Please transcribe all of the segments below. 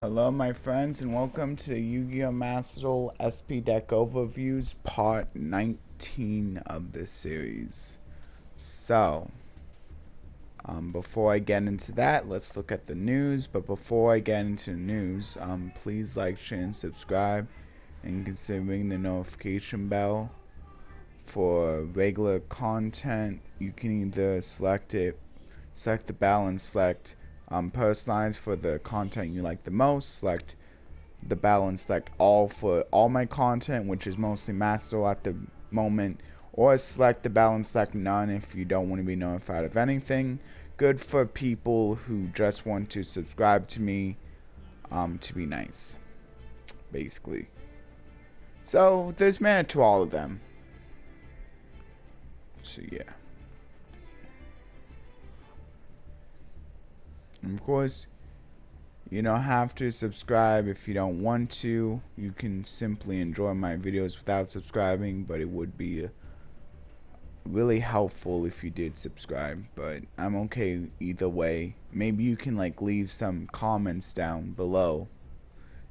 Hello my friends and welcome to Yu-Gi-Oh! Master Duel SP Deck Overviews Part 19 of this series. So, before I get into that, let's look at the news. But before I get into the news, please like, share, and subscribe, and consider ringing the notification bell. For regular content, you can either select the bell and select personalized for the content you like the most, select the bell and select all for all my content, which is mostly Master at the moment, or select the bell and select none if you don't want to be notified of anything. Good for people who just want to subscribe to me to be nice, basically. So there's merit to all of them. So yeah. And of course, you don't have to subscribe if you don't want to. You can simply enjoy my videos without subscribing, but it would be really helpful if you did subscribe. But I'm okay either way. Maybe you can like leave some comments down below,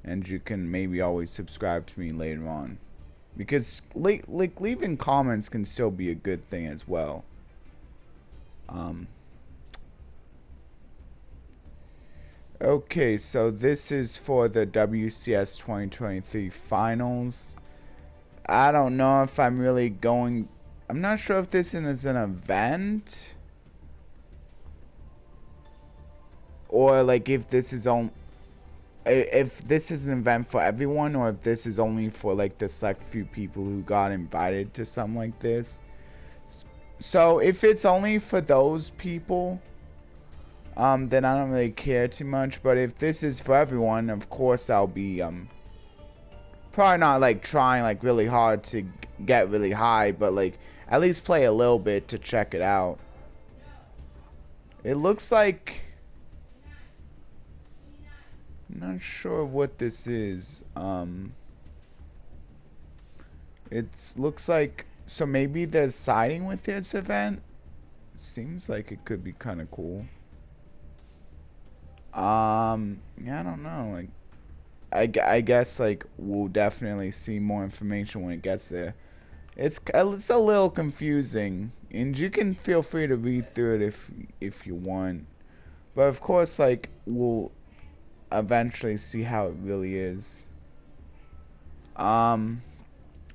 and you can maybe always subscribe to me later on, because like leaving comments can still be a good thing as well. Okay, so this is for the WCS 2023 finals. I don't know if I'm really going. I'm not sure if this is an event, or like if this is an event for everyone, or if this is only for like the select few people who got invited to something like this. So if it's only for those people, then I don't really care too much. But if this is for everyone, of course I'll be probably not like trying like really hard to get really high, but like at least play a little bit to check it out. It looks like, I'm not sure what this is. It looks like, so maybe they're siding with this event. Seems like it could be kind of cool. Yeah, I don't know. Like, I guess like we'll definitely see more information when it gets there. It's a little confusing, and you can feel free to read through it if you want. But of course, like we'll eventually see how it really is. Yeah,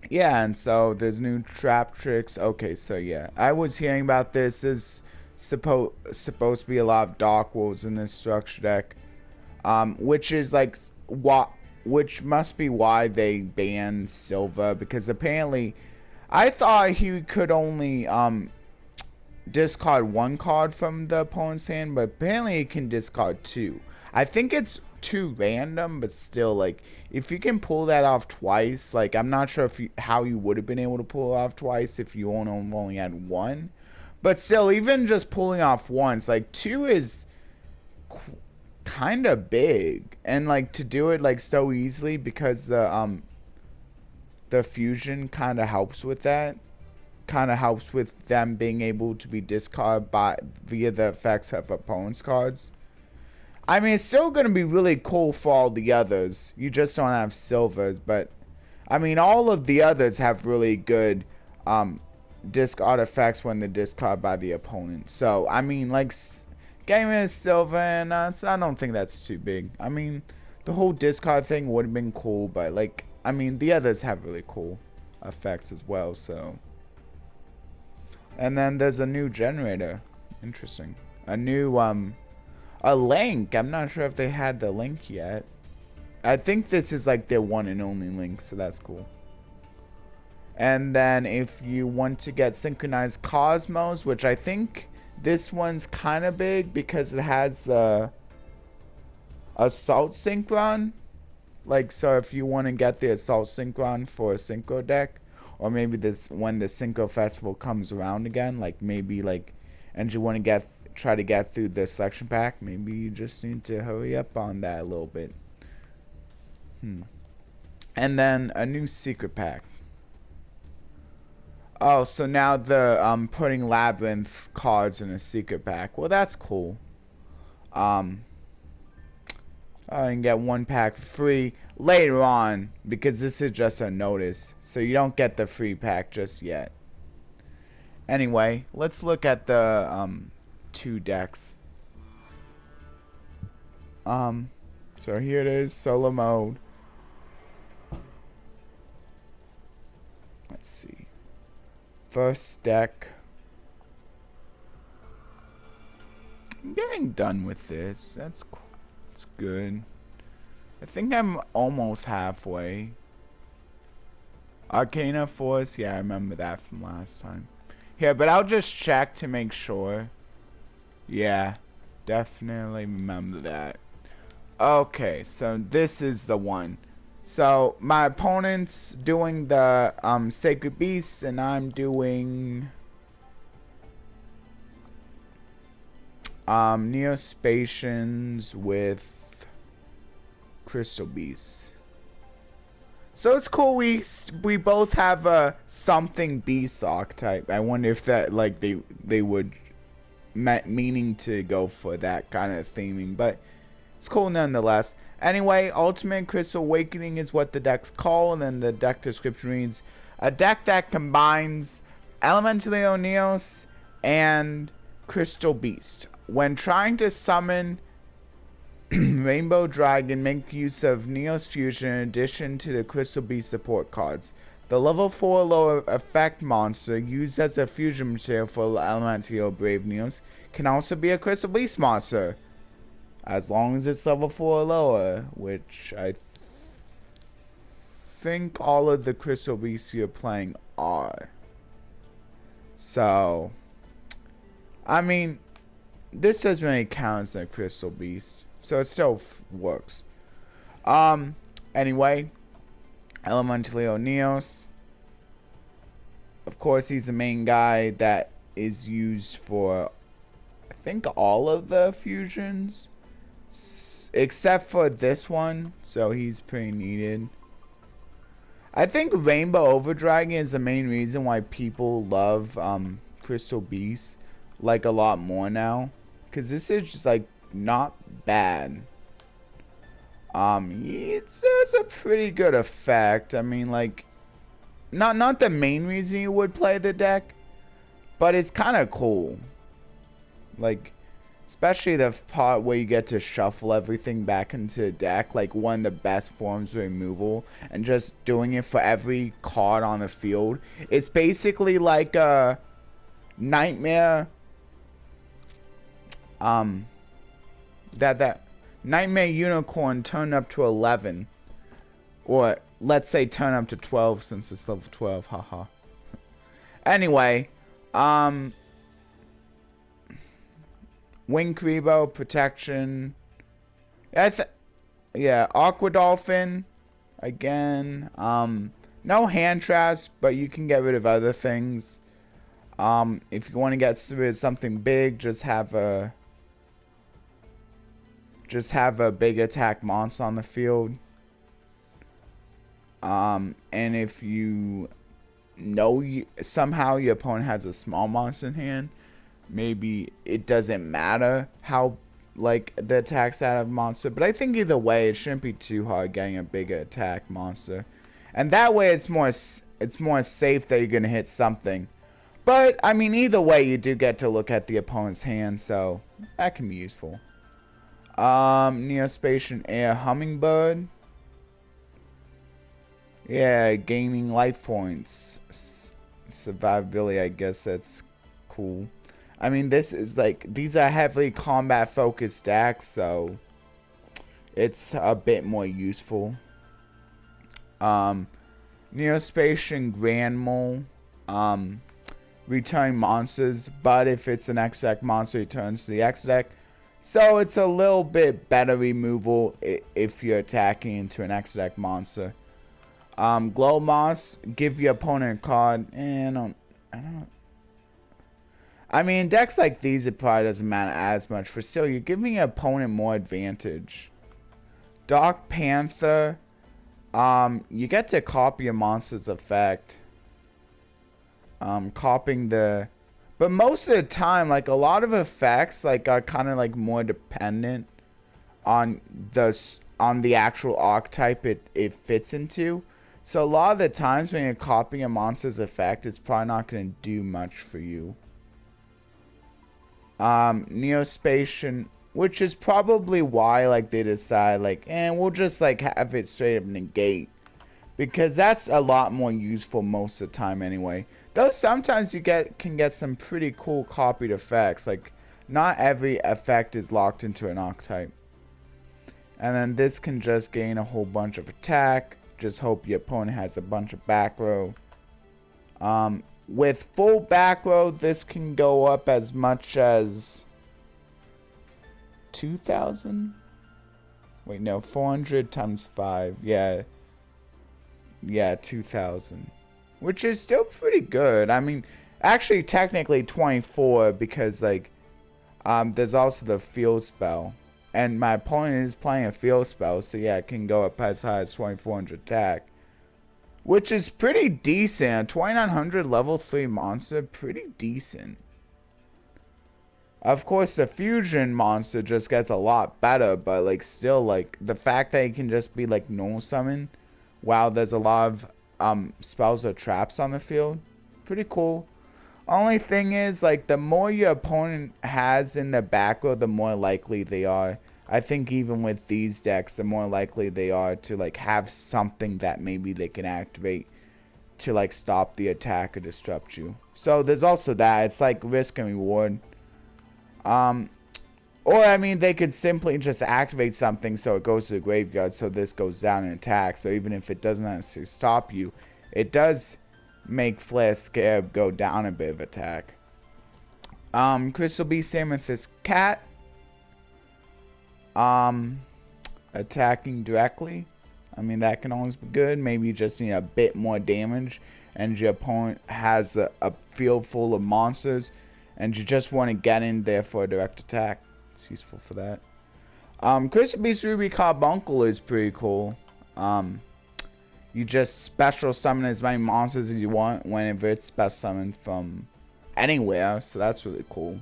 and so there's new trap tricks. Okay, so yeah, I was hearing about this. There's supposed to be a lot of Dark Wolves in this structure deck, which is like which must be why they banned Silva, because apparently I thought he could only discard one card from the opponent's hand, but apparently he can discard two. I think it's too random, but still, like, if you can pull that off twice, like, I'm not sure if how you would have been able to pull it off twice if you only had one. But still, even just pulling off once, like, two is kind of big. And, like, to do it, like, so easily because the fusion kind of helps with that. Kind of helps with them being able to be discarded via the effects of opponents' cards. I mean, it's still going to be really cool for all the others. You just don't have Silvers, but I mean, all of the others have really good discard effects when they're discarded by the opponent. So, I mean, like, getting rid of Silver, and I don't think that's too big. I mean, the whole discard thing would have been cool, but, like, I mean, the others have really cool effects as well, so. And then there's a new generator. Interesting. A new, a link. I'm not sure if they had the link yet. I think this is like their one and only link, so that's cool. And then if you want to get Synchronized Cosmos, which I think this one's kind of big because it has the Assault Synchron. Like, so if you want to get the Assault Synchron for a Synchro deck, or maybe this when the Synchro Festival comes around again, like maybe like, and you want to try to get through the selection pack, maybe you just need to hurry up on that a little bit. And then a new secret pack. Oh, so now the putting Labyrinth cards in a secret pack. Well, that's cool. And get 1 pack free later on, because this is just a notice, so you don't get the free pack just yet. Anyway, let's look at the 2 decks. So here it is, solo mode. Let's see. First deck. I'm getting done with this. That's good. I think I'm almost halfway. Arcana Force, yeah, I remember that from last time. Here, but I'll just check to make sure. Yeah, definitely remember that. Okay, so this is the one. So my opponent's doing the Sacred Beasts, and I'm doing Neospatians with Crystal Beasts. So it's cool. We both have a something beast archetype. I wonder if that, like, they would meaning to go for that kind of theming, but it's cool nonetheless. Anyway, Ultimate Crystal Awakening is what the deck's called, and then the deck description reads: a deck that combines Elemental Neos and Crystal Beast. When trying to summon Rainbow Dragon, make use of Neos Fusion in addition to the Crystal Beast support cards. The level 4 lower effect monster used as a fusion material for Elemental Brave Neos can also be a Crystal Beast monster, as long as it's level 4 or lower, which I think all of the Crystal Beasts you're playing are. So, I mean, this doesn't really count as a Crystal Beast, so it still works. Anyway, Elemental Neos. Of course, he's the main guy that is used for, I think, all of the fusions, except for this one, so he's pretty needed. I think Rainbow Overdragon is the main reason why people love Crystal Beast like a lot more now, because this is just like not bad. It's a pretty good effect. I mean, like, not the main reason you would play the deck, but it's kind of cool. Like, especially the part where you get to shuffle everything back into the deck, like one of the best forms of removal, and just doing it for every card on the field. It's basically like a Nightmare, that Nightmare Unicorn turned up to 11, or let's say turn up to 12 since it's level 12, haha. Anyway, Wing Rebo, protection. Yeah, Aqua Dolphin. Again, no hand traps, but you can get rid of other things. If you want to get rid of something big, just have a big attack monster on the field. And if you know somehow your opponent has a small monster in hand, maybe it doesn't matter how, like, the attacks out of monster, but I think either way it shouldn't be too hard getting a bigger attack monster, and that way it's more safe that you're gonna hit something. But I mean, either way you do get to look at the opponent's hand, so that can be useful. Neospatian Air Hummingbird. Yeah, gaining life points, survivability. I guess that's cool. I mean, this is like, these are heavily combat focused decks, so it's a bit more useful. Neospatian Grand Mole, return monsters, but if it's an X deck monster, it returns to the X deck. So it's a little bit better removal if you're attacking into an X deck monster. Glow Moss, give your opponent a card, and I mean, decks like these, it probably doesn't matter as much, but still, you're giving your opponent more advantage. Dark Panther, you get to copy a monster's effect. Copying the... But most of the time, like, a lot of effects, like, are kind of, like, more dependent on the actual archetype it fits into. So a lot of the times when you're copying a monster's effect, it's probably not going to do much for you. Neospatian, which is probably why like they decide like, we'll just like have it straight up negate, because that's a lot more useful most of the time anyway. Though sometimes you can get some pretty cool copied effects. Like not every effect is locked into an archetype. And then this can just gain a whole bunch of attack. Just hope your opponent has a bunch of back row. With full back row, this can go up as much as 2,000. Wait, no, 400 times 5. Yeah, 2,000, which is still pretty good. I mean, actually, technically 24 because like, there's also the field spell, and my opponent is playing a field spell, so yeah, it can go up as high as 2,400 attack. Which is pretty decent. 2,900 level 3 monster, pretty decent. Of course, the fusion monster just gets a lot better, but like still, like the fact that it can just be like normal summon, while there's a lot of spells or traps on the field, pretty cool. Only thing is, like the more your opponent has in the back row, the more likely they are. I think even with these decks, the more likely they are to like have something that maybe they can activate to like stop the attack or disrupt you. So there's also that. It's like risk and reward. Or I mean, they could simply just activate something so it goes to the graveyard, so this goes down in attack. So even if it doesn't necessarily stop you, it does make Flare Scarab go down a bit of attack. Crystal Beast Amethyst Cat. Attacking directly. I mean, that can always be good. Maybe you just need a bit more damage and your opponent has a field full of monsters and you just want to get in there for a direct attack. It's useful for that. Crystal Beast Ruby Carbuncle is pretty cool. You just special summon as many monsters as you want whenever it's special summoned from anywhere, so that's really cool.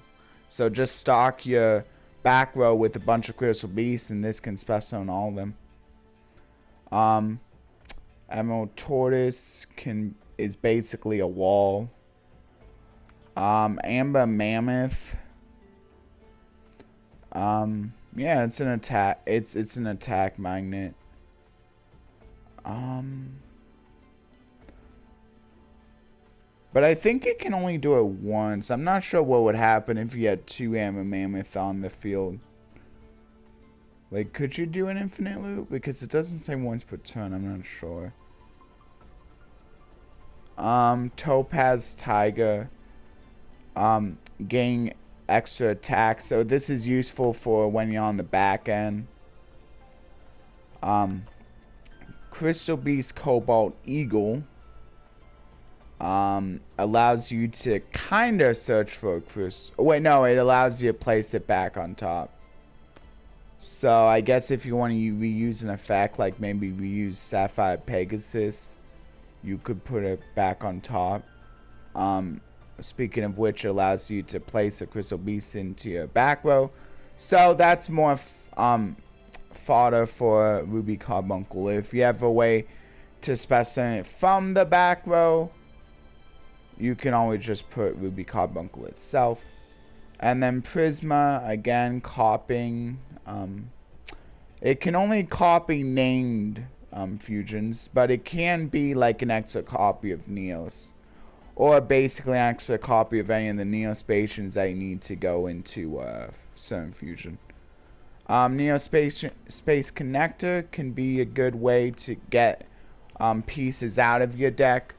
So just stock your back row with a bunch of Crystal Beasts, and this can special summon all of them. Emerald Tortoise is basically a wall. Amber Mammoth. Yeah, it's an attack. It's an attack magnet. But I think it can only do it once. I'm not sure what would happen if you had 2 Amber Mammoth on the field. Like, could you do an infinite loop? Because it doesn't say once per turn. I'm not sure. Topaz Tiger. Gain extra attack. So this is useful for when you're on the back end. Crystal Beast Cobalt Eagle. Allows you to kind of search for a crystal. Oh, wait, no, it allows you to place it back on top. So I guess if you want to reuse an effect, like maybe reuse Sapphire Pegasus, you could put it back on top. Speaking of which, it allows you to place a Crystal Beast into your back row. So that's more fodder for Ruby Carbuncle. If you have a way to specify it from the back row, you can always just put Ruby Carbuncle itself. And then Prisma, again, copying. It can only copy named fusions, but it can be like an extra copy of Neos. Or basically an extra copy of any of the Neospatians that you need to go into certain fusion. Neospace Connector can be a good way to get pieces out of your deck.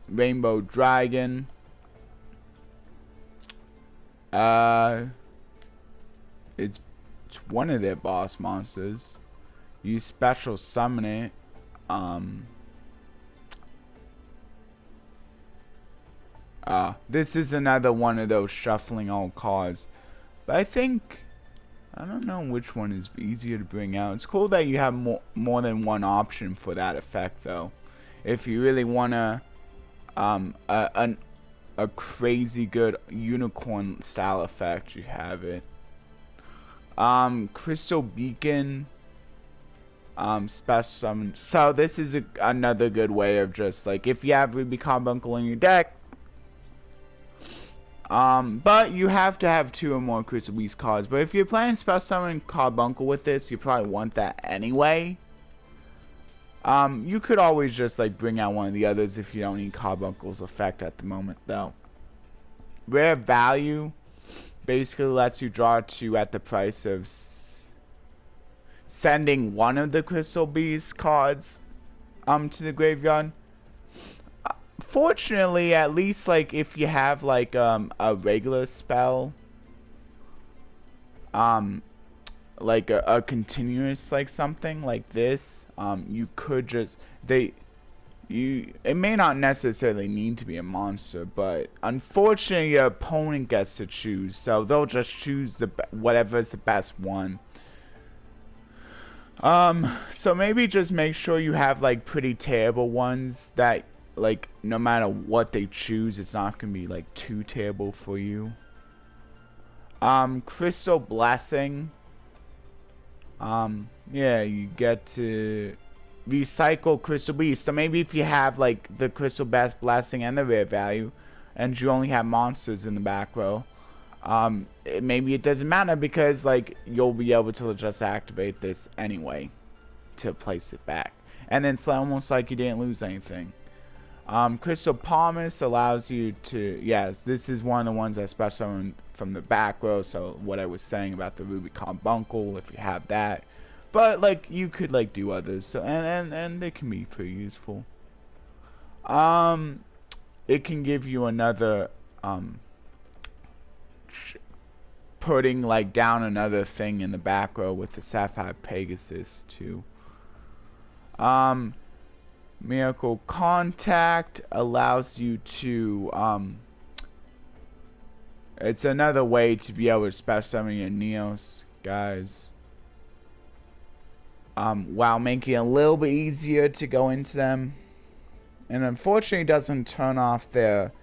Rainbow Dragon. It's one of their boss monsters. You special summon it. This is another one of those shuffling all cards. But I don't know which one is easier to bring out. It's cool that you have more than one option for that effect, though. If you really want a crazy good unicorn style effect, you have it. Crystal Beacon. Special summon. So this is another good way of just like if you have Ruby Carbuncle in your deck. But you have to have 2 or more Crystal Beast cards. But if you're playing Special Summon Carbuncle with this, you probably want that anyway. You could always just like bring out one of the others if you don't need Carbuncle's effect at the moment, though. Rare Value basically lets you draw 2 at the price of sending one of the Crystal Beast cards to the graveyard. Fortunately, at least like if you have like a regular spell, like a continuous like something like this, you could just it may not necessarily need to be a monster, but unfortunately your opponent gets to choose, so they'll just choose whatever's the best one. So maybe just make sure you have like pretty terrible ones that like no matter what they choose, it's not gonna be like too terrible for you. Crystal Blessing. Yeah, you get to recycle Crystal Beast. So maybe if you have like the Crystal Blessing and the Rare Value, and you only have monsters in the back row, maybe it doesn't matter because like you'll be able to just activate this anyway to place it back, and then it's almost like you didn't lose anything. Crystal Promise allows you to, yes, this is one of the ones that special from the back row, so what I was saying about the Ruby Carbuncle, if you have that, but like you could like do others, so and they can be pretty useful. It can give you another putting like down another thing in the back row with the Sapphire Pegasus too. Miracle Contact allows you to it's another way to be able to special summon your Neos, guys, while making it a little bit easier to go into them, and unfortunately doesn't turn off their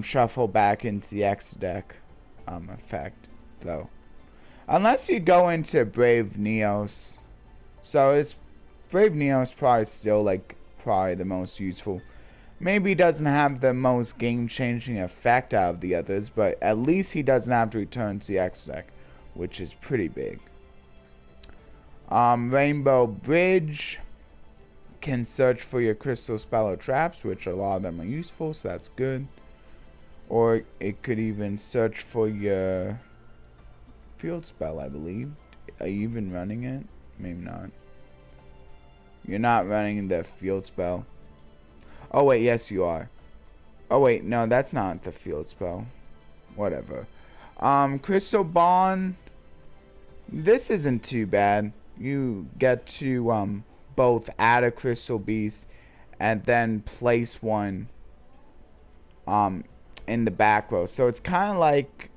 shuffle back into the X deck effect though, unless you go into Brave Neos. So it's Brave Neos probably still like probably the most useful. Maybe he doesn't have the most game-changing effect out of the others, but at least he doesn't have to return to the X deck, which is pretty big. Rainbow Bridge can search for your crystal spell or traps, which a lot of them are useful, so that's good. Or it could even search for your field spell, I believe. Are you even running it? Maybe not. You're not running the field spell. Oh wait, yes you are. Oh wait, no, that's not the field spell. Whatever. Crystal Bond. This isn't too bad. You get to both add a Crystal Beast and then place one in the back row. So it's kind of like,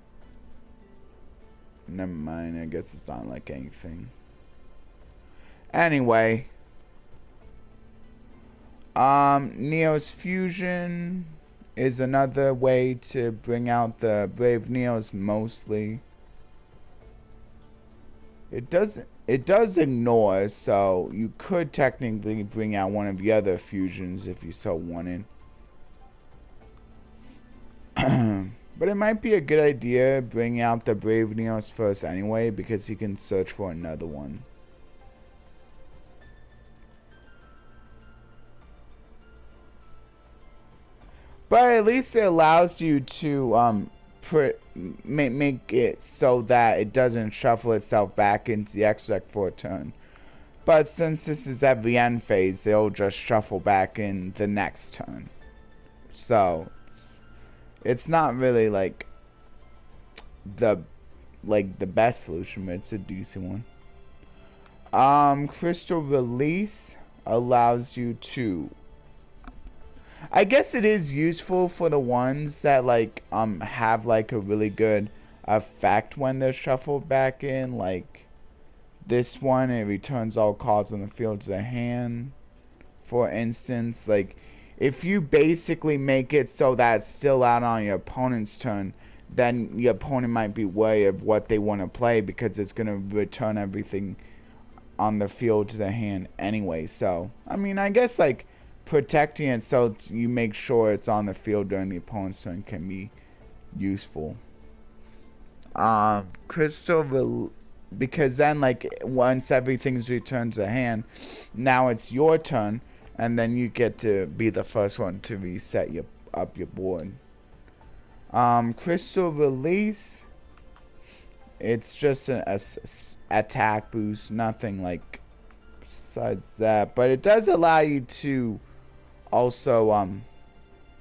never mind, I guess it's not like anything. Anyway, Neos Fusion is another way to bring out the Brave Neos mostly. It does ignore, so you could technically bring out one of the other fusions if you so wanted. But it might be a good idea bringing out the Brave Neos first anyway, because you can search for another one. But at least it allows you to make it so that it doesn't shuffle itself back into the X deck for a turn. But since this is at the end phase, it'll just shuffle back in the next turn. So it's not really like the best solution, but it's a decent one. Crystal Release allows you to, I guess it is useful for the ones that like have like a really good effect when they're shuffled back in, like this one. It returns all cards on the field to the hand, for instance. Like if you basically make it so that it's still out on your opponent's turn, then your opponent might be wary of what they want to play because it's going to return everything on the field to the hand anyway. So, I mean, I guess like protecting it so you make sure it's on the field during the opponent's turn can be useful. Because then like once everything's returned to hand, now it's your turn, and then you get to be the first one to reset up your board. Crystal Release, it's just an attack boost, nothing like besides that, but it does allow you to also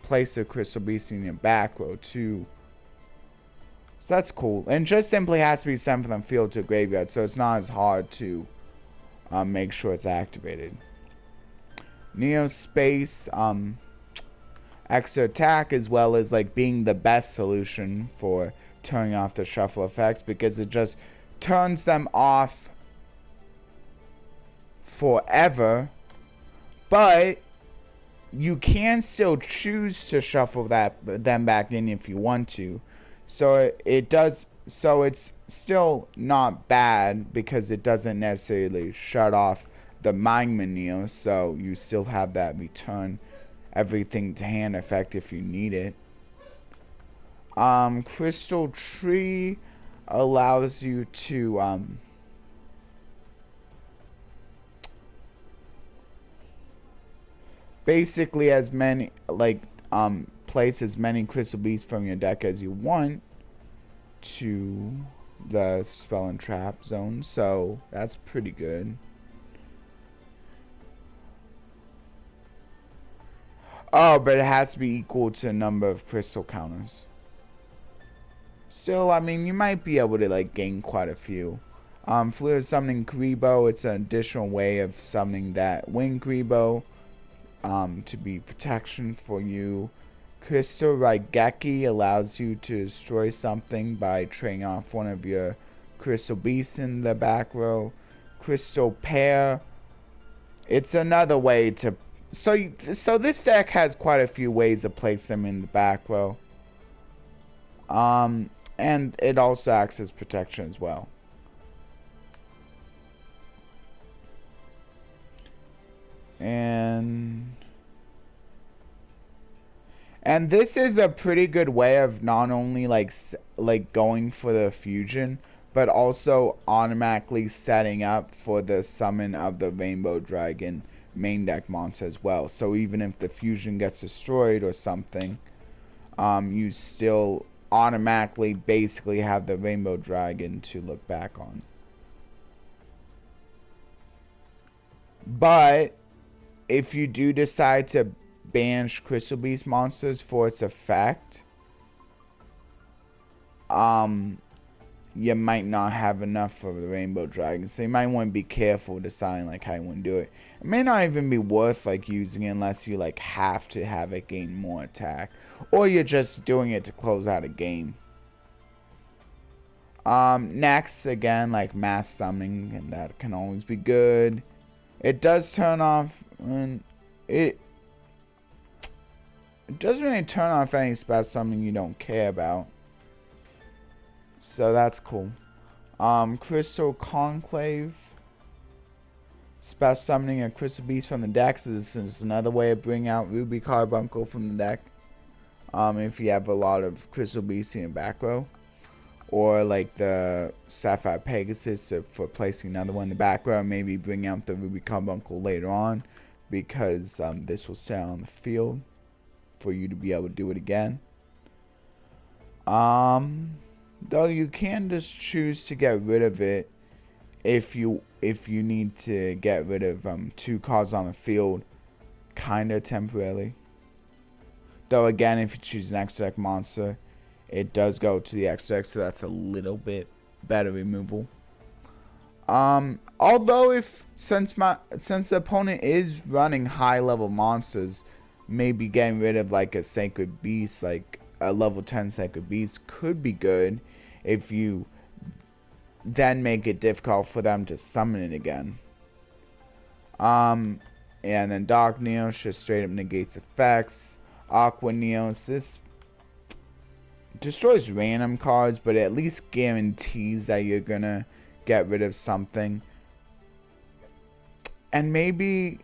place the Crystal Beast in your back row too. So that's cool. And just simply has to be sent from the field to graveyard, so it's not as hard to make sure it's activated. Neo Space, extra attack, as well as like being the best solution for turning off the shuffle effects, because it just turns them off forever, but you can still choose to shuffle them back in if you want to. So it does. So it's still not bad because it doesn't necessarily shut off the Mindman Neo. So you still have that return everything to hand effect if you need it. Crystal Tree allows you to basically as many place as many crystal beasts from your deck as you want to the spell and trap zone, so that's pretty good. Oh, but it has to be equal to the number of crystal counters. Still, I mean, you might be able to like gain quite a few. Fluid Summoning Kuriboh, it's an additional way of summoning that Wind Kuriboh to be protection for you. Crystal Raigeki allows you to destroy something by trading off one of your crystal beasts in the back row. Crystal Pair, it's another way to so this deck has quite a few ways to place them in the back row. And it also acts as protection as well. And this is a pretty good way of not only like going for the fusion, but also automatically setting up for the summon of the Rainbow Dragon main deck monster as well. So even if the fusion gets destroyed or something, you still automatically basically have the Rainbow Dragon to look back on. But if you do decide to banish Crystal Beast monsters for its effect, you might not have enough of the Rainbow Dragon, so you might want to be careful deciding like how you want to do it. It may not even be worth like using it unless you like have to have it gain more attack, or you're just doing it to close out a game. Next, again, like mass summoning, and that can always be good. It does turn off, and it doesn't really turn off any spell summoning you don't care about. So that's cool. Crystal Conclave. Spell summoning a Crystal Beast from the deck. So this is another way of bringing out Ruby Carbuncle from the deck. If you have a lot of Crystal Beasts in your back row. Or like the Sapphire Pegasus for placing another one in the back row. Maybe bring out the Ruby Carbuncle later on. Because this will stay on the field for you to be able to do it again. Though you can just choose to get rid of it if you need to get rid of 2 cards on the field, kinda temporarily. Though again, if you choose an extra deck monster, it does go to the extra deck, so that's a little bit better removal. Although since the opponent is running high level monsters, maybe getting rid of like a Sacred Beast, like a level 10 Sacred Beast, could be good if you then make it difficult for them to summon it again. And then Dark Neos just straight up negates effects. Aqua Neos, destroys random cards, but at least guarantees that you're gonna get rid of something. And maybe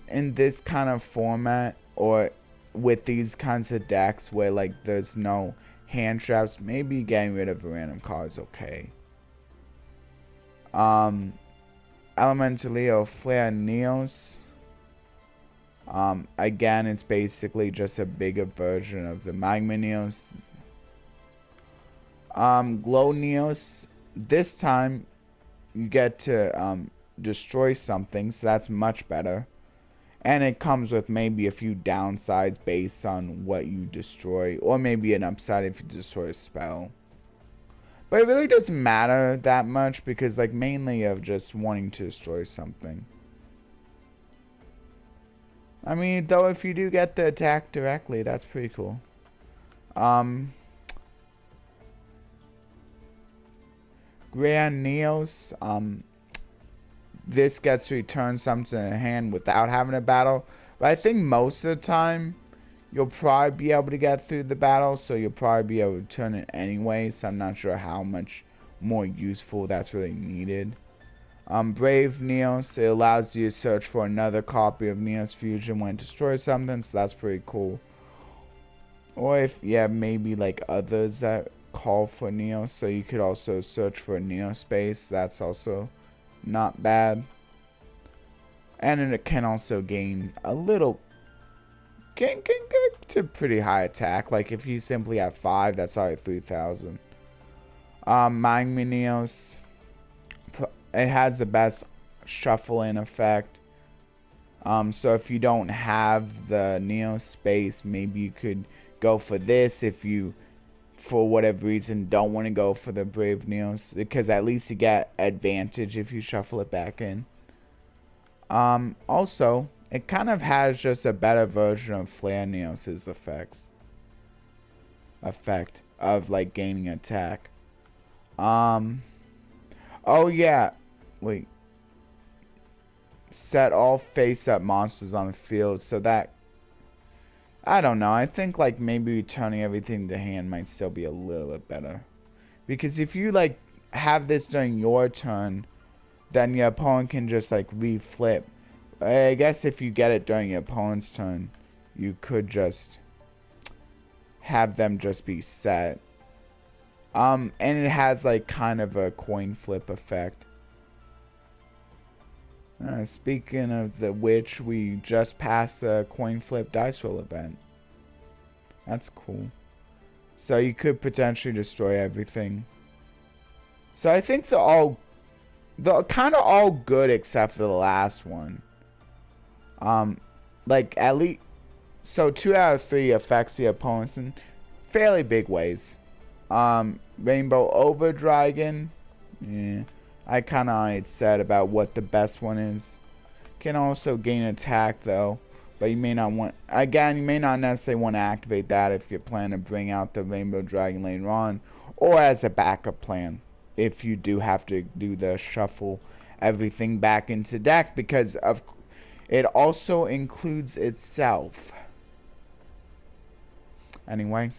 in this kind of format, or with these kinds of decks where like there's no hand traps, maybe getting rid of a random card is okay. Elementalio Flare Neos. Again, it's basically just a bigger version of the Magma Neos. Glow Neos. This time, you get to destroy something, so that's much better. And it comes with maybe a few downsides based on what you destroy, or maybe an upside if you destroy a spell. But it really doesn't matter that much because, like, mainly of just wanting to destroy something. I mean, though, if you do get the attack directly, that's pretty cool. Grand Neos. This gets to return something in hand without having a battle. But I think most of the time, you'll probably be able to get through the battle, so you'll probably be able to turn it anyway, so I'm not sure how much more useful that's really needed. Brave Neos, it allows you to search for another copy of Neos Fusion when it destroys something, so that's pretty cool. Or if you have maybe like others that call for Neos, so you could also search for a Neo space, that's also not bad. And it can also gain a little, can get to pretty high attack. Like if you simply have 5, that's already 3,000. Magma Neos, it has the best shuffling effect. So if you don't have the Neo space, maybe you could go for this if you, for whatever reason, don't want to go for the Brave Neos, because at least you get advantage if you shuffle it back in. Also, it kind of has just a better version of Flare Neos' effect of like gaining attack. Oh yeah, wait. Set all face-up monsters on the field, so that, I don't know, I think like maybe returning everything to hand might still be a little bit better. Because if you like have this during your turn, then your opponent can just like reflip. I guess if you get it during your opponent's turn, you could just have them just be set. And it has like kind of a coin flip effect. Speaking of the which, we just passed a coin flip dice roll event. That's cool. So you could potentially destroy everything. So I think they're kind of all good except for the last one. Like at least, so 2 out of 3 affects the opponents in fairly big ways. Rainbow Over Dragon, yeah. I kind of already said about what the best one is. Can also gain attack though, but you may not want, again, you may not necessarily want to activate that if you're planning to bring out the Rainbow Dragon later on, or as a backup plan if you do have to do the shuffle everything back into deck, because of it also includes itself. Anyway.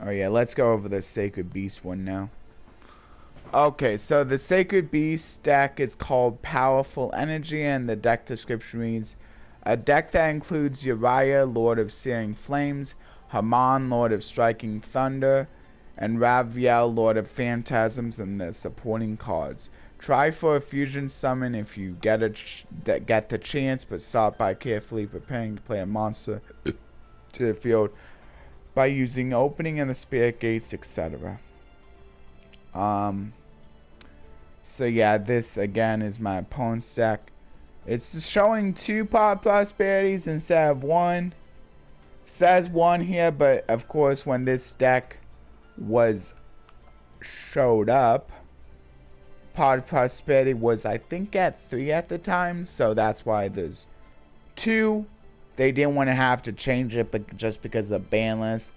Oh yeah, let's go over the Sacred Beast one now. Okay, so the Sacred Beast deck is called Powerful Energy, and the deck description reads, a deck that includes Uriah, Lord of Searing Flames, Haman, Lord of Striking Thunder, and Raviel, Lord of Phantasms, and the supporting cards. Try for a fusion summon if you get the chance, but start by carefully preparing to play a monster to the field by using opening and the spirit gates, etc. So yeah, this again is my opponent's deck. It's showing 2 pot prosperities instead of 1. It says 1 here, but of course when this deck showed up, pot prosperity was I think at 3 at the time, so that's why there's 2. They didn't want to have to change it, but just because of ban list.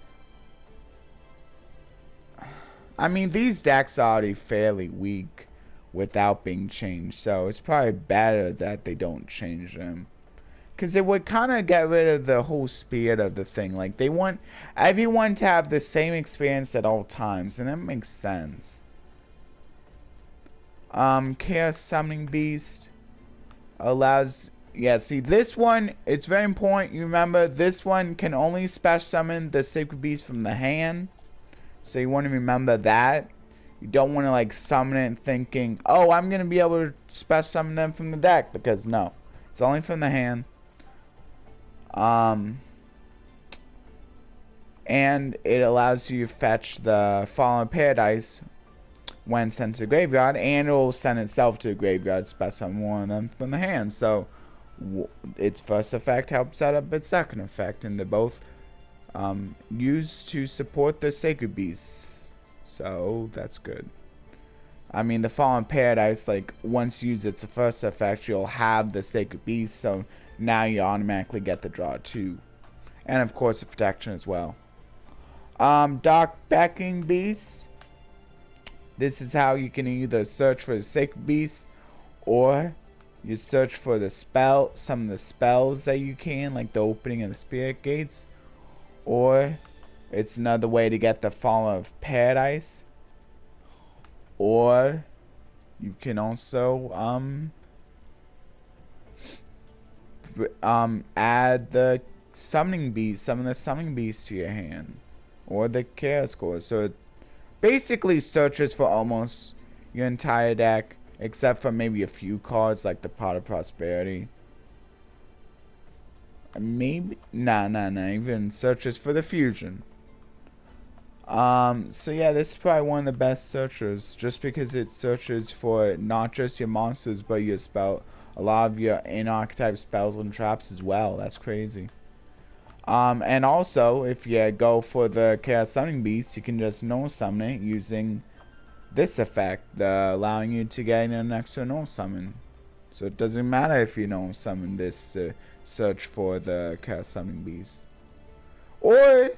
I mean, these decks are already fairly weak without being changed, so it's probably better that they don't change them. Because it would kind of get rid of the whole spirit of the thing. Like, they want everyone to have the same experience at all times, and that makes sense. Chaos Summoning Beast allows... Yeah, see, this one, it's very important. You remember, this one can only special summon the Sacred Beast from the hand. So you want to remember that. You don't want to, like, summon it thinking, oh, I'm going to be able to special summon them from the deck. Because, no. It's only from the hand. And it allows you to fetch the Fallen Paradise when sent to the graveyard, and it will send itself to the graveyard, special summon one of them from the hand. So its first effect helps set up its second effect, and they're both used to support the Sacred Beasts. So that's good. I mean, the Fallen Paradise, like, once you use its first effect, you'll have the Sacred Beast, so now you automatically get the draw too. And of course the protection as well. Dark Beckoning Beast. This is how you can either search for the Sacred Beast, or you search for the spell, some of the spells that you can, like the opening of the Spirit Gates, or it's another way to get the Fallen of Paradise, or you can also add the Summoning Beast, summon the Summoning Beast to your hand, or the Chaos Core. So it basically searches for almost your entire deck, except for maybe a few cards like the Pot of Prosperity. Maybe nah, even searches for the Fusion. So yeah, this is probably one of the best searchers, just because it searches for not just your monsters, but your a lot of your in-archetype spells and traps as well. That's crazy. And also, if you go for the Chaos Summoning Beast, you can just no summon it using this effect, allowing you to get an extra no summon. So it doesn't matter if you no summon this to search for the Chaos Summoning Beast. Or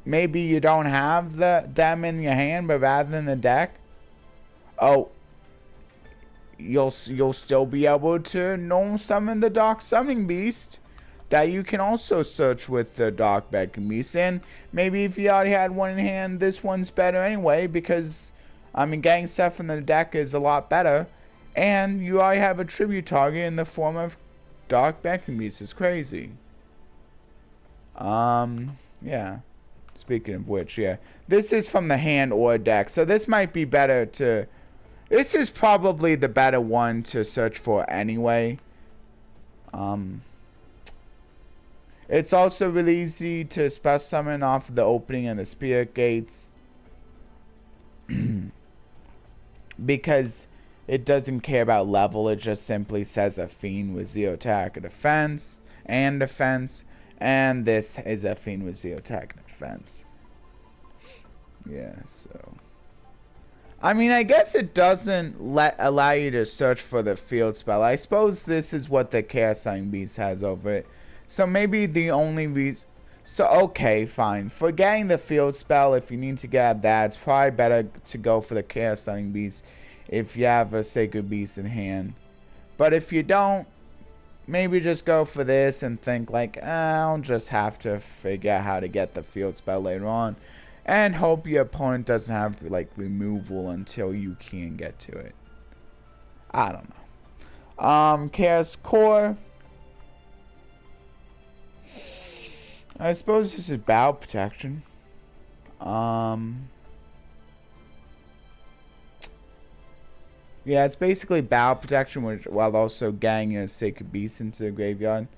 maybe you don't have them in your hand, but rather than the deck, oh, you'll still be able to no summon the Dark Summoning Beast that you can also search with the Dark Beckoning Beast. And maybe if you already had one in hand, this one's better anyway, because I mean, getting stuff from the deck is a lot better, and you already have a tribute target in the form of Dark Beckoning Beast. It's crazy. Yeah. Speaking of which, yeah, this is from the hand or deck, so this might be better to... This is probably the better one to search for anyway. It's also really easy to special summon off the opening of the Spirit Gates. Because it doesn't care about level, it just simply says a Fiend with 0 attack and defense, and this is a Fiend with 0 attack and defense. Yeah, so... I mean, I guess it doesn't allow you to search for the field spell. I suppose this is what the Chaos Summoning Beast has over it. So maybe the only reason... So, okay, fine. For getting the field spell, if you need to get that, it's probably better to go for the Chaos Summoning Beast if you have a Sacred Beast in hand. But if you don't, maybe just go for this and think like, I'll just have to figure out how to get the field spell later on. And hope your opponent doesn't have, like, removal until you can get to it. I don't know. Chaos Core. I suppose this is battle protection. Yeah, it's basically battle protection while also getting a Sacred Beast into the graveyard.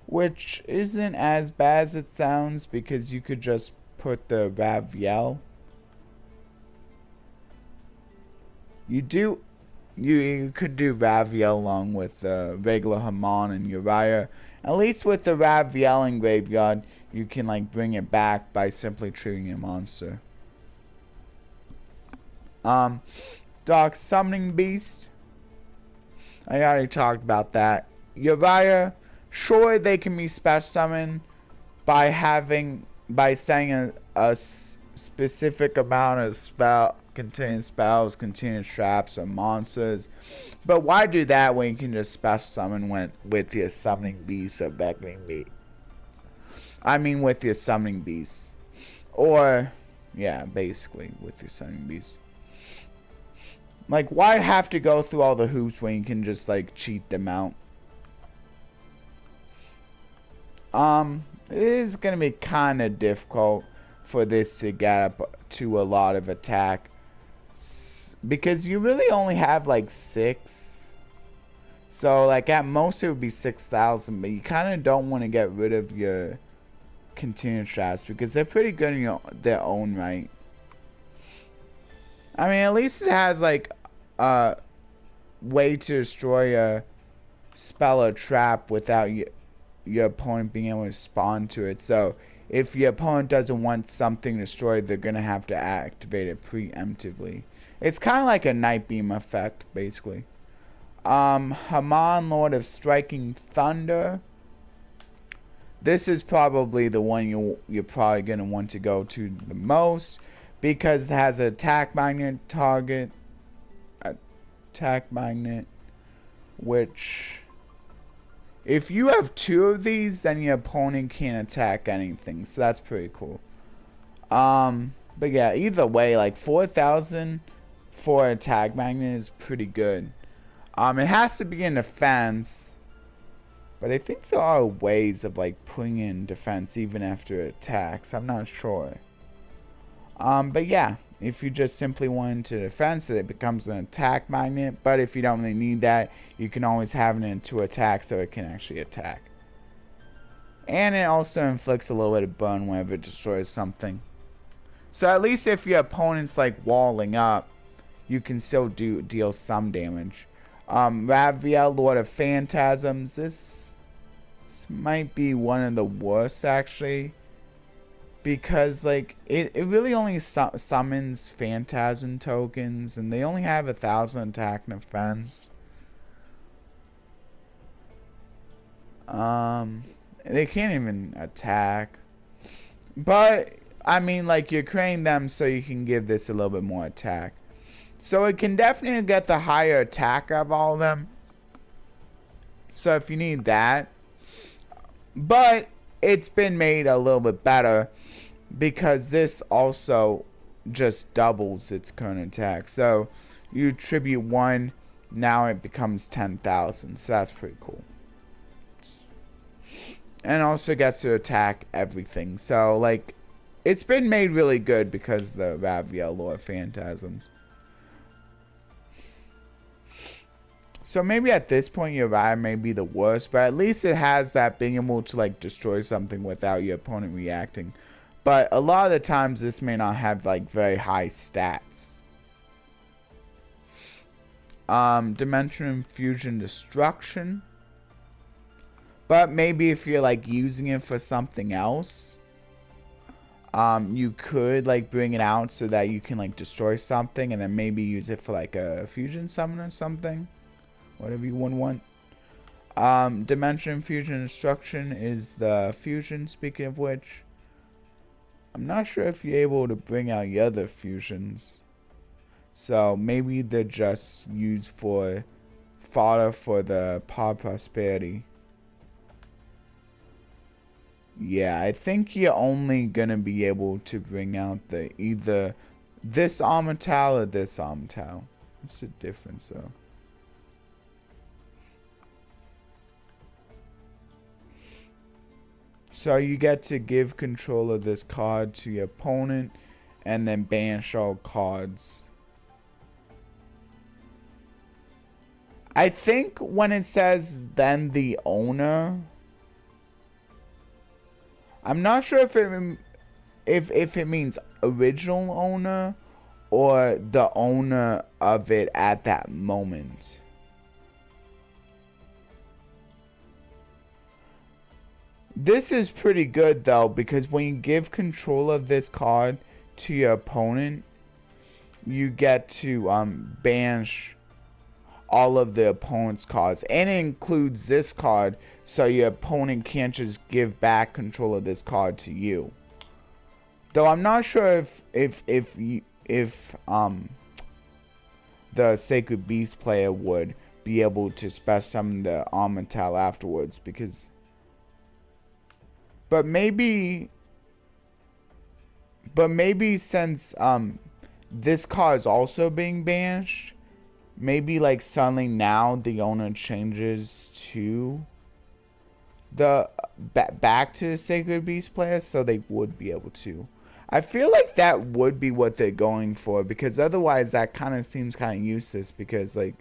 Which isn't as bad as it sounds, because you could just put the Raviel. You could do Raviel along with regular Haman and Uriah. At least with the Raviel in graveyard, you can like bring it back by simply triggering a monster. Dark Summoning Beast. I already talked about that. Uriah, sure, they can be special summoned by saying a specific amount of containing spells, containing traps, or monsters. But why do that when you can just special summon with your summoning beast or beckoning beast? I mean with your summoning beast. Or, yeah, basically with your summoning beast. Like, why have to go through all the hoops when you can just, like, cheat them out? It is going to be kind of difficult for this to get up to a lot of attack. Because you really only have, like, 6. So, like, at most it would be 6,000. But you kind of don't want to get rid of your continuous traps because they're pretty good in their own right. I mean, at least it has, like, a way to destroy a spell or trap without your opponent being able to respond to it. So if your opponent doesn't want something destroyed, they're gonna have to activate it preemptively. It's kind of like a Night Beam effect, basically. Haman, Lord of Striking Thunder. This is probably the one you're probably gonna want to go to the most because it has an attack magnet target. Attack magnet, which if you have 2 of these, then your opponent can't attack anything. So that's pretty cool. But yeah, either way, like 4,000 for attack magnet is pretty good. It has to be in defense, but I think there are ways of like putting in defense even after attacks. I'm not sure. But yeah, if you just simply want to defense it, it becomes an attack magnet. But if you don't really need that, you can always have it into attack so it can actually attack. And it also inflicts a little bit of burn whenever it destroys something. So at least if your opponent's like walling up, you can still deal some damage. Ravia, Lord of Phantasms. This might be one of the worst actually. Because like it really only summons Phantasm tokens, and they only have 1,000 attack and defense. They can't even attack. But I mean, like, you're creating them so you can give this a little bit more attack. So it can definitely get the higher attack of all of them. So if you need that, but it's been made a little bit better because this also just doubles its current attack. So you tribute 1, now it becomes 10,000. So that's pretty cool. And also gets to attack everything. So like, it's been made really good because the Ravia Lord of Phantasms. So maybe at this point your Ravia may be the worst, but at least it has that being able to like destroy something without your opponent reacting. But a lot of the times this may not have like very high stats. Dimension Fusion Destruction. But maybe if you're like using it for something else, you could like bring it out so that you can like destroy something and then maybe use it for like a fusion summon or something. Whatever you would want. Dimension Fusion Destruction is the fusion, speaking of which. I'm not sure if you're able to bring out your other fusions. So maybe they're just used for fodder for the Pod Prosperity. Yeah, I think you're only gonna be able to bring out the either this Armatal or this Armatal. What's the difference though? So you get to give control of this card to your opponent and then banish all cards. I think when it says then the owner, I'm not sure if it means original owner or the owner of it at that moment. This is pretty good though, because when you give control of this card to your opponent, you get to banish all of the opponent's cards, and it includes this card, so your opponent can't just give back control of this card to you. Though I'm not sure if if the Sacred Beast player would be able to special summon the Armatal afterwards, because but maybe since this card is also being banished, maybe like suddenly now the owner changes to the back to the Sacred Beast player, so they would be able to. I feel like that would be what they're going for, because otherwise that kind of seems kind of useless, because like,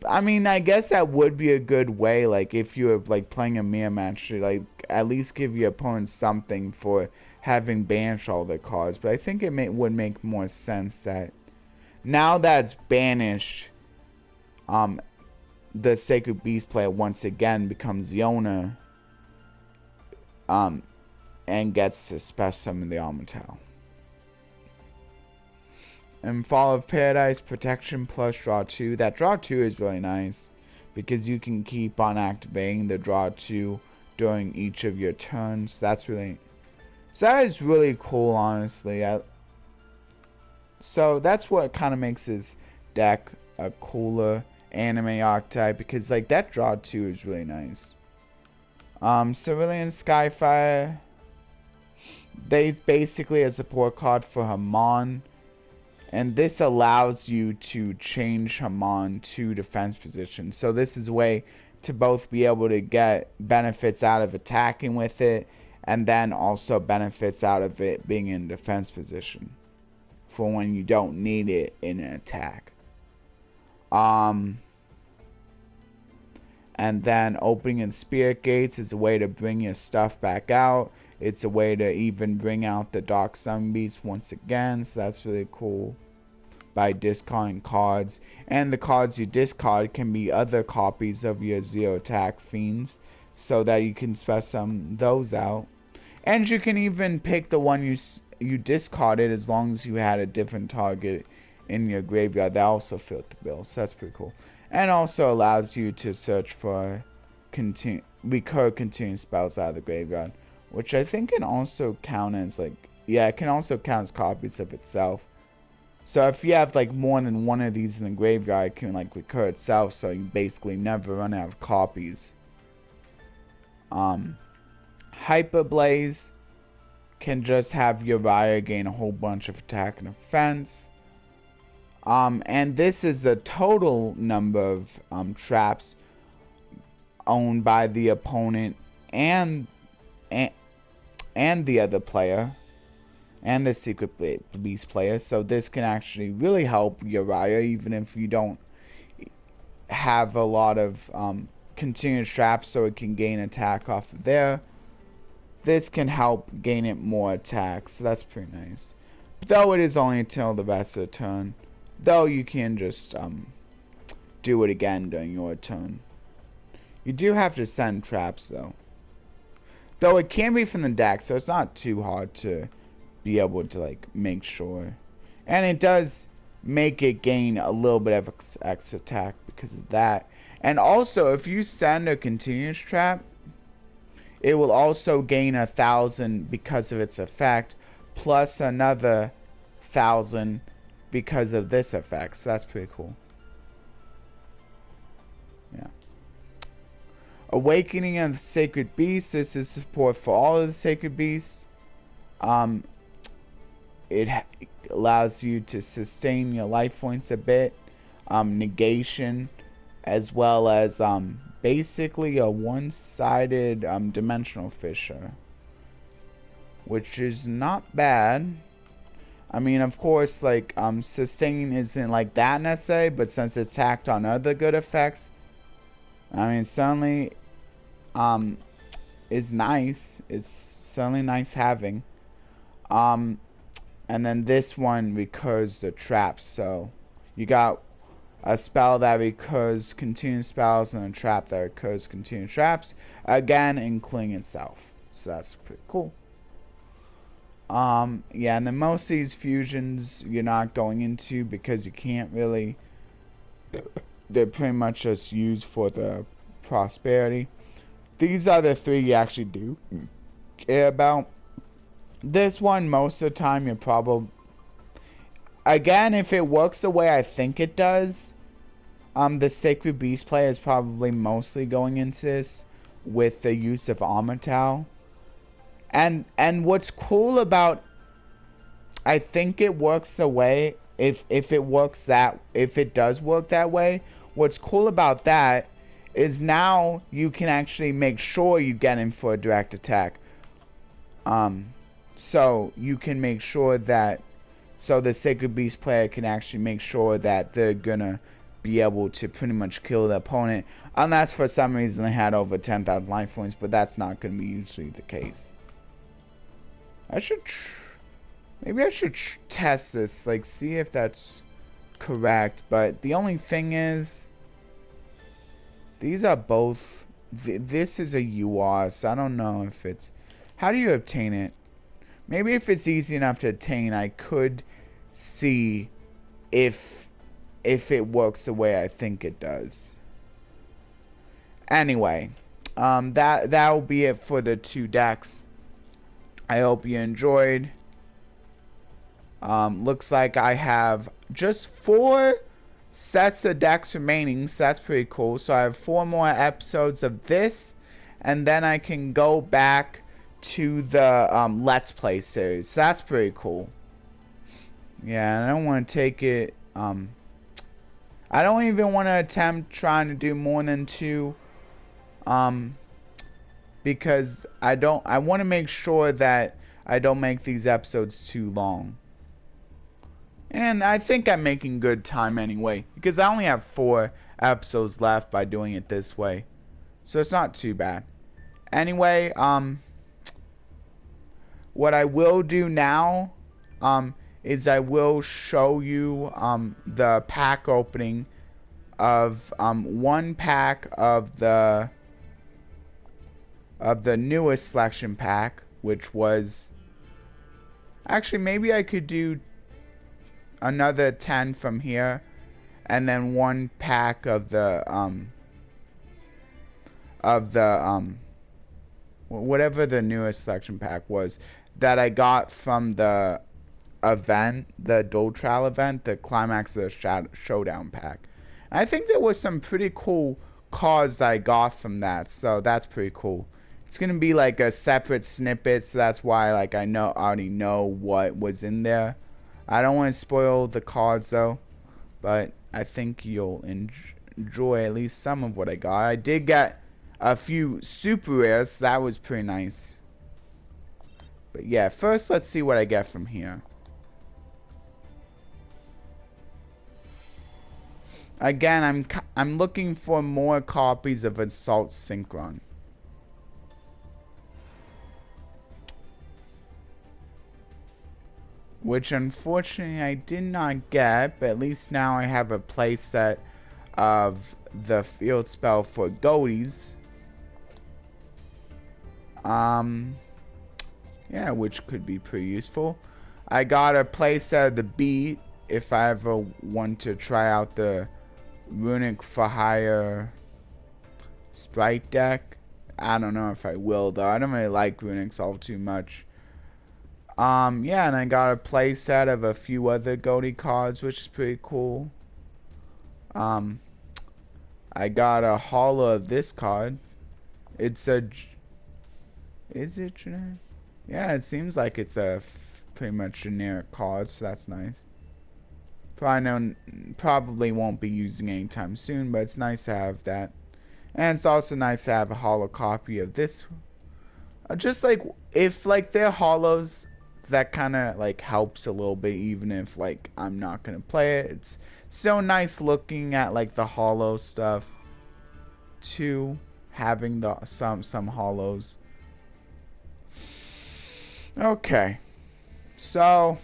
I mean, I guess that would be a good way, like if you're like playing a mirror match, to like at least give your opponent something for having banished all their cards. But I think it would make more sense that now that's banished, the Sacred Beast player once again becomes the owner, and gets to special summon the Armatal. And Fall of Paradise, Protection plus draw 2. That draw 2 is really nice, because you can keep on activating the draw 2 during each of your turns. That is really cool, honestly. So that's what kind of makes this deck a cooler anime archetype, because like that draw 2 is really nice. Cerulean Skyfire, they basically a support card for Hamon, and this allows you to change Hamon to defense position. So this is a way to both be able to get benefits out of attacking with it, and then also benefits out of it being in defense position for when you don't need it in an attack. And then opening in Spirit Gates is a way to bring your stuff back out. It's a way to even bring out the Dark Sun Beast once again, so that's really cool, by discarding cards. And the cards you discard can be other copies of your zero attack fiends, so that you can special summon those out. And you can even pick the one you discarded, as long as you had a different target in your graveyard. That also filled the bill, so that's pretty cool. And also allows you to search for recur continuing spells out of the graveyard, which I think can also count as like, yeah, it can also count as copies of itself. So if you have like more than one of these in the graveyard, it can like recur itself, so you basically never run out of copies. Hyper Blaze can just have Uriah gain a whole bunch of attack and defense. And this is the total number of traps owned by the opponent and the other player, and the Secret Beast player. So this can actually really help Uriah, even if you don't have a lot of continuous traps, so it can gain attack off of there. This can help gain it more attack, so that's pretty nice. Though it is only until the rest of the turn. Though you can just do it again during your turn. You do have to send traps though. Though it can be from the deck, so it's not too hard to be able to like make sure. And it does make it gain a little bit of X attack because of that. And also, if you send a continuous trap, it will also gain 1,000 because of its effect, plus another 1,000 because of this effect. So that's pretty cool. Yeah. Awakening of the Sacred Beast. This is support for all of the Sacred Beasts. It allows you to sustain your life points a bit. Negation, as well as basically a one-sided dimensional fissure, which is not bad. I mean, of course, like sustain isn't like that necessary, but since it's tacked on other good effects, I mean, certainly is nice. It's certainly nice having. And then this one recurs the traps. So you got a spell that recurs continuous spells and a trap that recurs continuous traps, again including itself. So that's pretty cool. Yeah, and then most of these fusions you're not going into because you can't really. They're pretty much just used for the prosperity. These are the three you actually do care about. This one, most of the time, you're again, if it works the way I think it does, the Sacred Beast player is probably mostly going into this with the use of Armatal. And what's cool about, I think it works the way, if it does work that way, what's cool about that is now you can actually make sure you get in for a direct attack. So you can make sure that, so the Sacred Beast player can actually make sure that they're gonna be able to pretty much kill the opponent, unless for some reason they had over 10,000 life points, but that's not gonna be usually the case. Maybe I should test this, like see if that's correct, but the only thing is, these are both, this is a UR, so I don't know if it's, how do you obtain it? Maybe if it's easy enough to obtain, I could see if it works the way I think it does. Anyway, that'll be it for the 2 decks. I hope you enjoyed. Looks like I have just 4 sets of decks remaining, so that's pretty cool. So I have 4 more episodes of this, and then I can go back to the Let's Play series. So that's pretty cool. Yeah, I don't want to take it. I don't even want to attempt trying to do more than 2. Because I want to make sure that I don't make these episodes too long. And I think I'm making good time anyway, because I only have 4 episodes left by doing it this way. So it's not too bad. Anyway, what I will do now, is I will show you, the pack opening of, 1 pack of the newest selection pack, which was, actually maybe I could do another 10 from here, and then 1 pack of the whatever the newest selection pack was that I got from the event, the Duel Trial event, the Climax of the Showdown pack. And I think there was some pretty cool cards I got from that, so that's pretty cool. It's gonna be like a separate snippet, so that's why, like, I already know what was in there. I don't want to spoil the cards though, but I think you'll enjoy at least some of what I got. I did get a few super rares, so that was pretty nice. But yeah, first let's see what I get from here. Again, I'm looking for more copies of Assault Synchron. Which unfortunately I did not get, but at least now I have a playset of the field spell for Goaties. Yeah, which could be pretty useful. I got a playset of the Beat if I ever want to try out the Runic for Hire Sprite deck. I don't know if I will though. I don't really like Runics all too much. Yeah, and I got a playset of a few other Goaty cards, which is pretty cool. I got a holo of this card. It's a... Is it generic? Yeah, it seems like it's a pretty much generic card, so that's nice. Probably won't be using anytime soon, but it's nice to have that. And it's also nice to have a holo copy of this. Just like, if like they're holos, that kind of like helps a little bit, even if like I'm not gonna play it. It's so nice looking at like the holo stuff too, having the some holos. Okay, so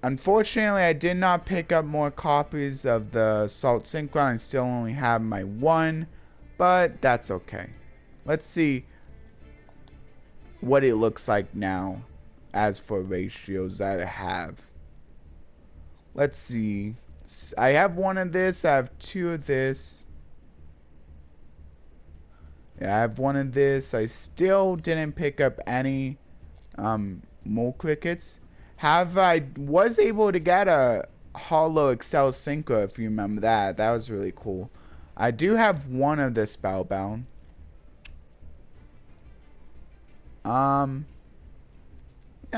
unfortunately I did not pick up more copies of the Assault Synchron. I still only have my 1, but that's okay. Let's see what it looks like now as for ratios that I have. Let's see. I have 1 of this. I have 2 of this. Yeah, I have 1 of this. I still didn't pick up any mole crickets. However, I was able to get a Hollow Excel Synchro, if you remember that. That was really cool. I do have one of the Spellbound. Yeah,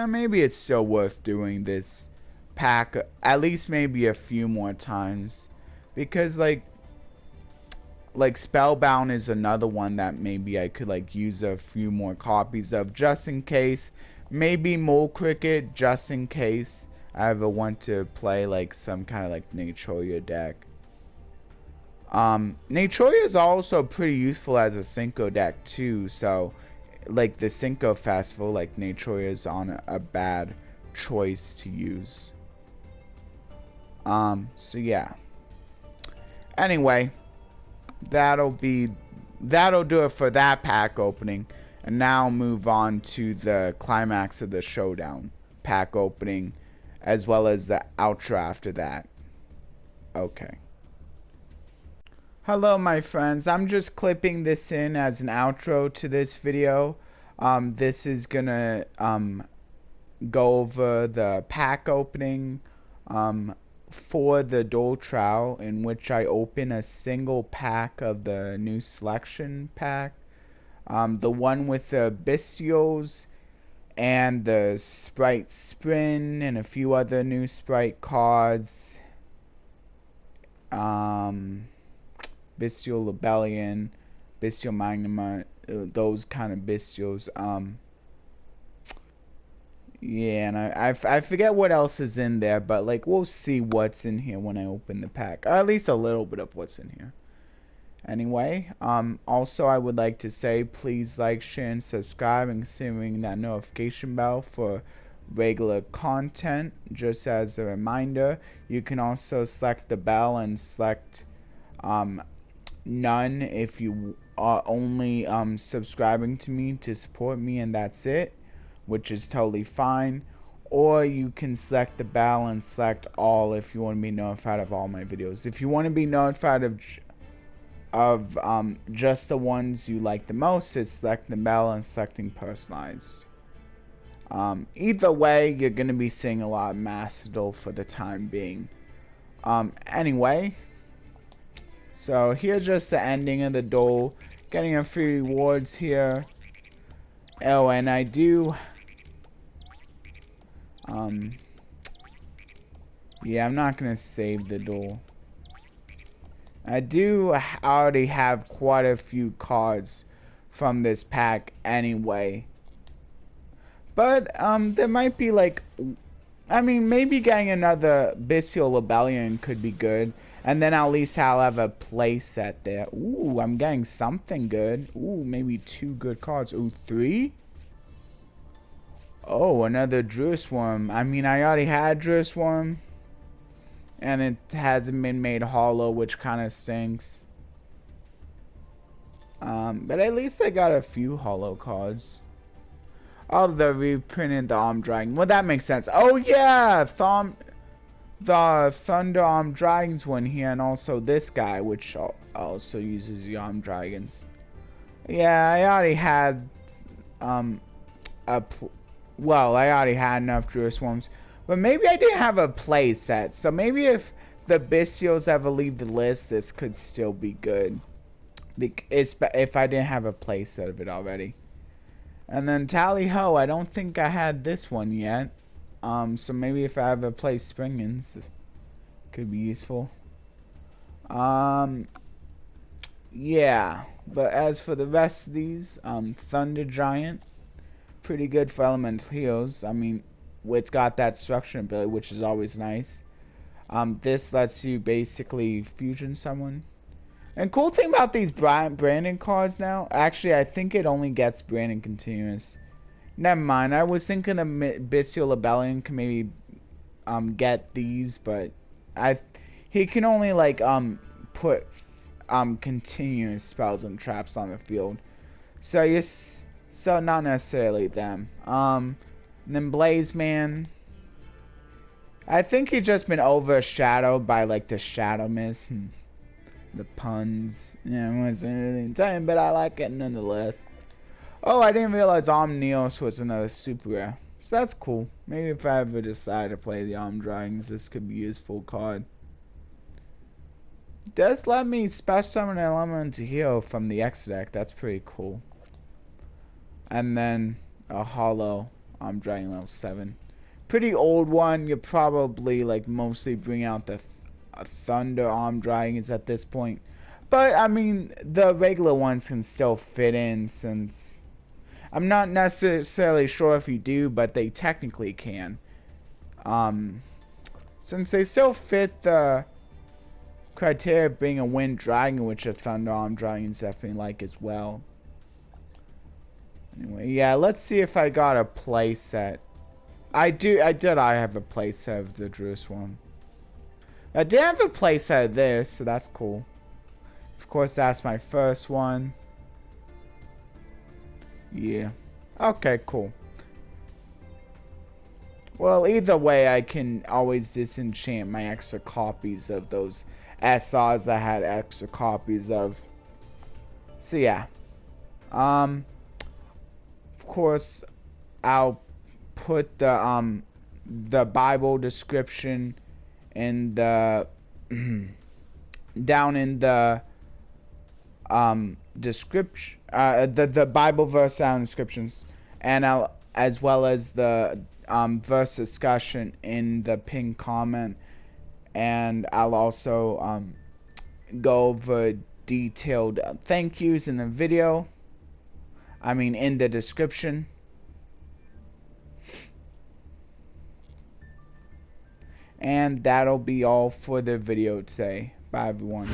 maybe it's still worth doing this pack at least maybe a few more times, because like Spellbound is another one that maybe I could like use a few more copies of just in case. Maybe Mole Cricket just in case I ever want to play like some kind of like Naturia deck. Naturia is also pretty useful as a Synchro deck too, so like the Synchro Festival, like Naturia is on a bad choice to use. So yeah. Anyway, that'll do it for that pack opening. And now move on to the climax of the Showdown pack opening, as well as the outro after that. Okay. Hello my friends, I'm just clipping this in as an outro to this video. This is gonna go over the pack opening for the Duel Trial, in which I open a single pack of the new selection pack. The one with the Bestials and the Sprite Spin and a few other new Sprite cards. Bestial Rebellion, Bestial Magnum, those kind of Bestials. Yeah, and I forget what else is in there, but like we'll see what's in here when I open the pack, or at least a little bit of what's in here. Anyway, also I would like to say please like, share, and subscribe, and ring that notification bell for regular content. Just as a reminder, you can also select the bell and select none if you are only subscribing to me to support me, and that's it, which is totally fine. Or you can select the bell and select all if you want to be notified of all my videos. If you want to be notified of just the ones you like the most, it's select the bell and selecting personalized. Either way, you're going to be seeing a lot of Mastodon for the time being. Anyway, so here's just the ending of the Duel. Getting a few rewards here. Oh, and I do... yeah, I'm not going to save the Duel. I do already have quite a few cards from this pack anyway. But, there might be like... I mean, maybe getting another Bestial Rebellion could be good. And then at least I'll have a play set there. Ooh, I'm getting something good. Ooh, maybe 2 good cards. Ooh, 3? Oh, another Druid Worm. I mean, I already had Druid Worm. And it hasn't been made hollow, which kind of stinks. But at least I got a few hollow cards. Oh, they reprinted the Armed Dragon. Well, that makes sense. Oh, yeah! The Thunder Armed Dragons one here, and also this guy, which also uses the Armed Dragons. Yeah, I already had, well, I already had enough Druid Swarms. But maybe I didn't have a play set. So maybe if the Bestials ever leave the list, this could still be good. If I didn't have a play set of it already. And then Tally Ho, I don't think I had this one yet. So maybe if I ever play Springans, it could be useful. Yeah. But as for the rest of these, Thunder Giant, pretty good for elemental heals. I mean, it's got that structure ability, which is always nice. This lets you basically fusion someone. And cool thing about these Brandon cards now, actually I think it only gets Brandon continuous. Never mind, I was thinking the Bestial Rebellion can maybe get these, but he can only like put continuous spells and traps on the field. So not necessarily them. And then Blaze Man, I think he's just been overshadowed by like the Shadow Mist. The puns. Yeah, I wasn't really intending, but I like it nonetheless. Oh, I didn't realize Omnios was another super rare. So that's cool. Maybe if I ever decide to play the armed dragons, this could be a useful card. It does let me special summon an elemental hero from the X deck. That's pretty cool. And then a hollow armed dragon level 7. Pretty old one. You probably like mostly bring out the thunder armed dragons at this point. But I mean, the regular ones can still fit in, since I'm not necessarily sure if you do, but they technically can. Since they still fit the criteria of being a wind dragon, which a thunder armed dragons definitely like as well. Anyway, yeah, let's see if I got a playset. I have a playset of the Druce one. I did have a playset of this, so that's cool. Of course, that's my first one. Yeah. Okay, cool. Well, either way, I can always disenchant my extra copies of those SRs I had extra copies of. So yeah. Of course, I'll put the Bible description in the down in the description, the Bible verse down descriptions, and I'll, as well as the verse discussion in the pinned comment, and I'll also go over detailed thank yous in the video. I mean, in the description. And that'll be all for the video today. Bye, everyone.